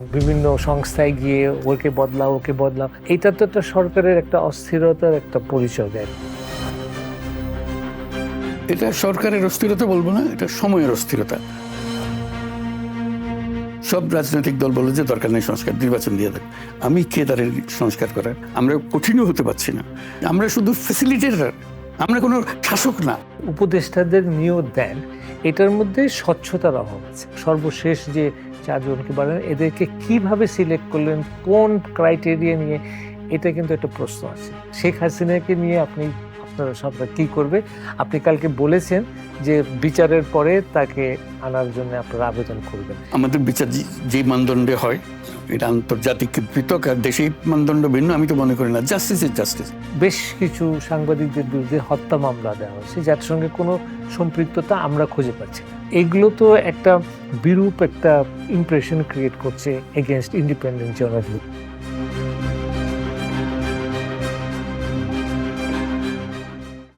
বিভিন্ন সংস্থায় গিয়ে ওকে বদলাও, এটা তো একটা সরকারের একটা অস্থিরতার একটা পরিচয় দেয়। এটা সরকারের অস্থিরতা বলবো না, এটা সময়ের অস্থিরতা। সব রাজনৈতিক দল বলে যে দরকার নেই সংস্কার, নির্বাচন দিয়ে দেয়। আমি কে তার সংস্কার করার? আমরা কঠিনও হতে পারছি না, আমরা শুধু ফ্যাসিলিটেটর, আমরা কোনো শাসক না। উপদেষ্টাদের নিয়োগ দেন, এটার মধ্যে স্বচ্ছতার অভাব আছে। সর্বশেষ যে চারজনকে বলেন, এদেরকে কিভাবে সিলেক্ট করলেন, কোন ক্রাইটেরিয়া নিয়ে, এটা কিন্তু একটা প্রশ্ন আছে। শেখ হাসিনাকে নিয়ে আপনারা সরকার কি করবে? আপনি কালকে বলেছেন যে বিচারের পরে তাকে আনার জন্য আপনারা আবেদন করবেন। আমাদের বিচার যে মানদণ্ডে হয়, এটা আন্তর্জাতিক পৃথক আর দেশি মানদণ্ড ভিন্ন। আমি তো মনে করি না জাস্টিস ইজ জাস্টিস। বেশ কিছু সাংবাদিকদের বিরুদ্ধে হত্যা মামলা দেওয়া হয়েছে, যার সঙ্গে কোনো সম্পৃক্ততা আমরা খুঁজে পাচ্ছি না। এগুলো তো একটা বিরূপ একটা ইমপ্রেশন ক্রিয়েট করছে এগেনস্ট ইন্ডিপেন্ডেন্ট জার্নালিজম।